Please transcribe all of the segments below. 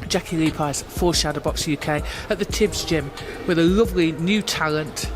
Jackie Lee Price for Shadowbox UK at the Tibbs gym with a lovely new talent,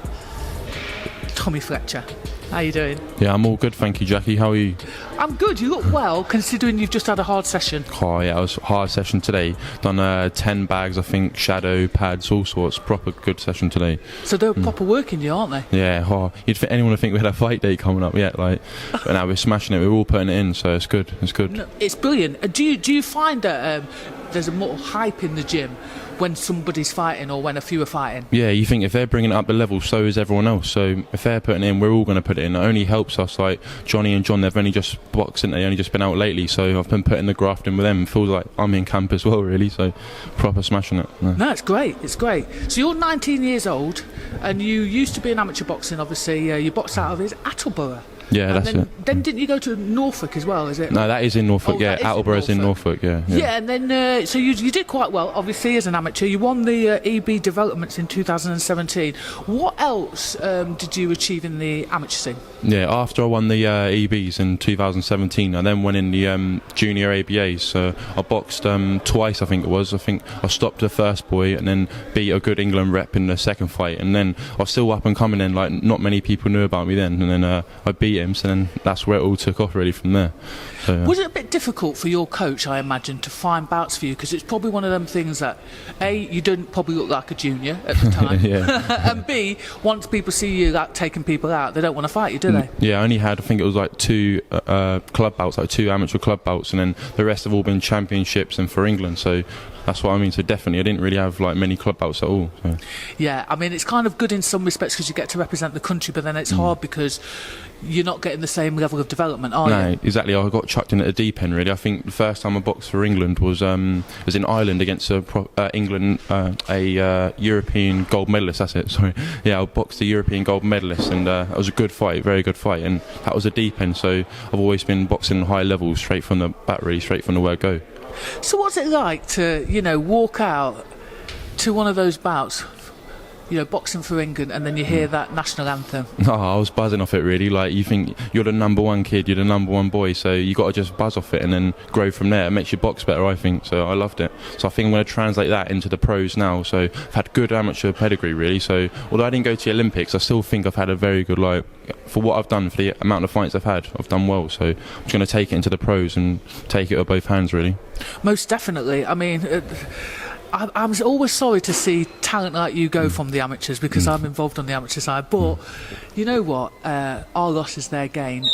Tommy Fletcher. How you doing? Yeah, I'm all good, thank you, Jackie. How are you? I'm good. You look well, considering you've just had a hard session. Oh yeah, it was a hard session today. Done 10 bags, I think, shadow, pads, all sorts. Proper good session today. So they're proper working you, aren't they? Yeah, anyone would think we had a fight day coming up yet, but now we're smashing it. We're all putting it in, so it's good. It's good. No, it's brilliant. Do you find that there's a more hype in the gym when somebody's fighting or when a few are fighting? Yeah, you think if they're bringing it up the level, so is everyone else. So if they're putting it in, we're all going to put it in. It only helps us. Like Johnny and John, they've only just boxed, they only just been out lately. So I've been putting the graft in with them. It feels like I'm in camp as well, really. So proper smashing it. Yeah. No, it's great. It's great. So you're 19 years old, and you used to be in amateur boxing. Obviously, you boxed out of Attleborough. Yeah, and that's it. Then didn't you go to Norfolk as well, is it? No, that is in Norfolk, Oh, yeah. Attleborough's in Norfolk, yeah. Yeah, and then, so you did quite well, obviously, as an amateur. You won the EB developments in 2017. What else did you achieve in the amateur scene? Yeah, after I won the EBs in 2017, I then went in the junior ABAs. So I boxed twice, I think it was. I think I stopped the first boy and then beat a good England rep in the second fight. And then I was still up and coming in, like not many people knew about me then. And then I beat him, so then that's where it all took off really from there. So, yeah. Was it a bit difficult for your coach, I imagine, to find bouts for you? Because it's probably one of them things that, A, you didn't probably look like a junior at the time, and B, once people see you like taking people out, they don't want to fight you, do they? Yeah, I only had, I think it was like 2 club bouts, like 2 amateur club bouts, and then the rest have all been championships and for England, so that's what I mean. So definitely I didn't really have like many club bouts at all. So. Yeah, I mean it's kind of good in some respects because you get to represent the country, but then it's hard because you're not getting the same level of development, are you? No, exactly. I got chucked in at the deep end really. I think the first time I boxed for England was in Ireland against England, a European gold medalist. That's it. Sorry. Yeah, I boxed a European gold medalist, and that was a good fight, very good fight, and that was a deep end. So I've always been boxing high levels, straight from the bat, really, straight from the word go. So what's it like to, walk out to one of those bouts, boxing for England, and then you hear that national anthem? Oh, I was buzzing off it really. Like, you think you're the number one kid, you're the number one boy, so you got to just buzz off it and then grow from there. It makes your box better, I think. So I loved it. So I think I'm going to translate that into the pros now. So I've had good amateur pedigree really. So although I didn't go to the Olympics, I still think I've had a very good, for what I've done, for the amount of fights I've had, I've done well. So I'm just going to take it into the pros and take it with both hands really. Most definitely. I mean, I'm always sorry to see talent like you go from the amateurs because I'm involved on the amateur side. But you know what? Our loss is their gain.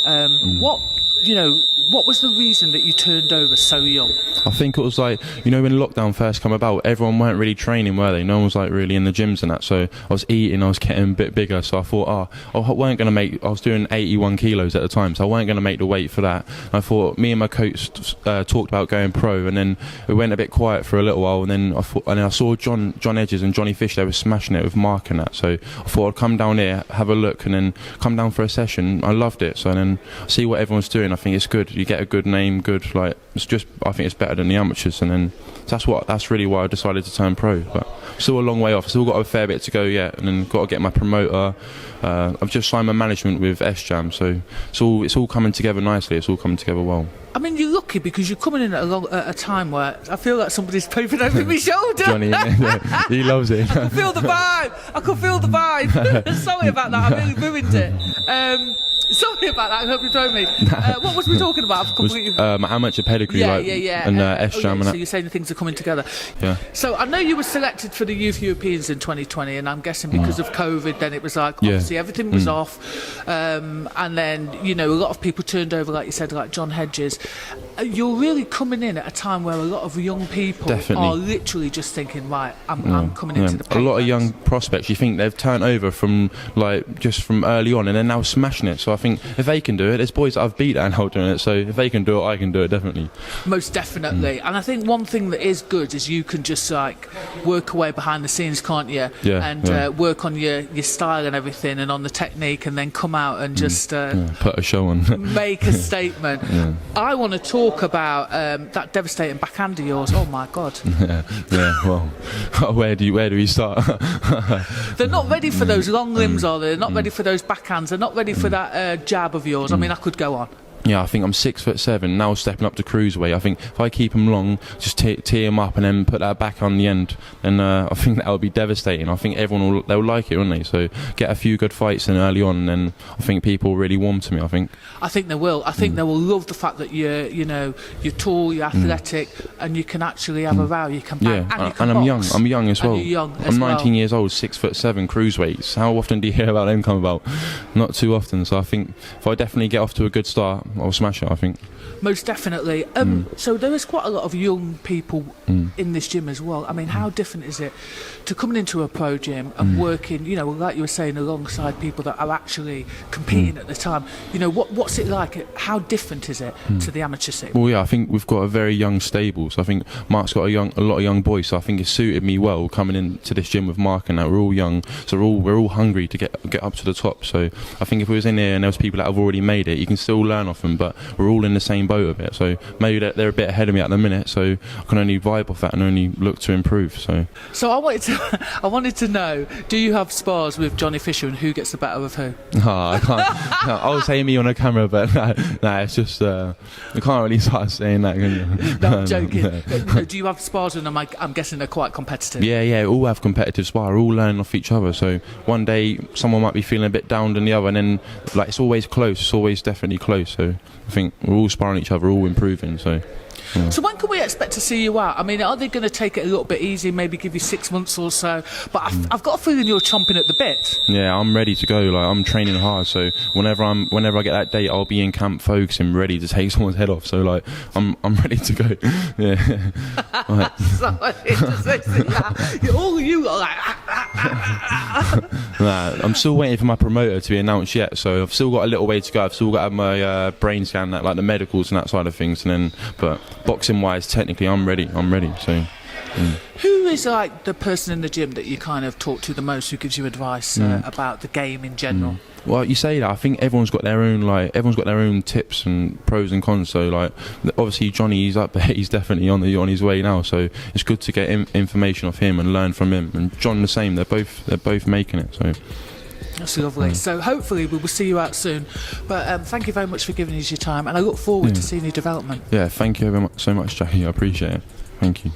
What was the reason that you turned over so young? I think it was when lockdown first came about, everyone weren't really training, were they? No one was really in the gyms and that. So I was eating, I was getting a bit bigger. So I thought, I was doing 81 kilos at the time, so I weren't going to make the weight for that. And I thought, me and my coach talked about going pro, and then we went a bit quiet for a little while, and then I saw John Edges and Johnny Fish, they were smashing it with Mark and that. So I thought I'd come down here, have a look, and then come down for a session. I loved it. So then see what everyone's doing. I think it's good. You get a good name, I think it's better than the amateurs, and then that's really why I decided to turn pro. But still a long way off, still got a fair bit to go yet, and then got to get my promoter. I've just signed my management with S-Jam, so it's all coming together nicely, it's all coming together well. I mean, you're lucky because you're coming in at a time where I feel like somebody's peeping over my shoulder. Johnny, he loves it. I can feel the vibe. Sorry about that, I really ruined it. Sorry about that, I hope you told me. What was we talking about? My amateur pedigree, and S-Jam. So you're saying the things are coming together. Yeah. So I know you were selected for the Youth Europeans in 2020, and I'm guessing because of COVID, then it was obviously everything was off, and then a lot of people turned over, like you said, like John Hedges. You're really coming in at a time where a lot of young people are literally just thinking, right, I'm coming into the paint. A lot of young prospects, you think they've turned over from from early on, and they're now smashing it. So I think think if they can do it, there's boys that I've beat that are doing it. So if they can do it, I can do it definitely. Most definitely. And I think one thing that is good is you can just like work away behind the scenes, can't you? Yeah. And work on your style and everything, and on the technique, and then come out and just put a show on. make a statement. I want to talk about that devastating backhand of yours. Oh my God. Well, where do we start? They're not ready for those long limbs, are they? They're not ready for those backhands. They're not ready for that jab of yours. I mean, I could go on. Yeah, I think I'm 6'7", now stepping up to cruiserweight. I think if I keep them long, just tee them up and then put that back on the end, then I think that would be devastating. I think everyone they'll like it, won't they? So get a few good fights in early on, and then I think people will really warm to me. I think they will. I think they will love the fact that you're tall, you're athletic, and you can actually have a row. You can bang, and you can I'm box. young. I'm young as well. And you're young I'm 19 years old, 6'7", cruiserweights. How often do you hear about them come about? Not too often. So I think if I definitely get off to a good start, I'll smash it, I think. Most definitely. So there is quite a lot of young people in this gym as well. I mean, how different is it to coming into a pro gym and working, like you were saying, alongside people that are actually competing at the time? What's it like? How different is it to the amateur scene? Well, yeah, I think we've got a very young stable. So I think Mark's got a lot of young boys. So I think it suited me well coming into this gym with Mark, and that we're all young. So we're all hungry to get up to the top. So I think if we was in here and there was people that have already made it, you can still learn off them, but we're all in the same boat of it. So maybe they're a bit ahead of me at the minute, so I can only vibe off that and only look to improve. So I wanted to know, do you have spars with Johnny Fisher, and who gets the better of who? I can't. No, I'll say me on a camera, but no, it's just I can't really start saying that. Can you? No, I'm joking. No, do you have spars with them? I'm guessing they're quite competitive. Yeah, all have competitive spar. We're all learning off each other. So one day someone might be feeling a bit down than the other, and then like it's always close. It's always definitely close. So I think we're all sparring each other, all improving. So when can we expect to see you out? I mean, are they going to take it a little bit easy, maybe give you 6 months or so? But I've got a feeling you're chomping at the bit. Yeah, I'm ready to go. Like, I'm training hard, so whenever I get that date, I'll be in camp focusing, ready to take someone's head off. So like, I'm ready to go. Yeah. Right. So interesting. All you are like. Nah, I'm still waiting for my promoter to be announced yet, so I've still got a little way to go. I've still got to have my brain scan, like the medicals and that side of things, and then but boxing wise, technically I'm ready. So Who is like the person in the gym that you kind of talk to the most, who gives you advice about the game in general? Well, you say that. I think everyone's got their own tips and pros and cons. So like, obviously Johnny, he's up there. He's definitely on his way now. So it's good to get information off him and learn from him. And John the same. They're both making it. So. That's lovely. So hopefully we will see you out soon. But thank you very much for giving us your time, and I look forward to seeing your development. Yeah, thank you so much, Jackie. I appreciate it. Thank you.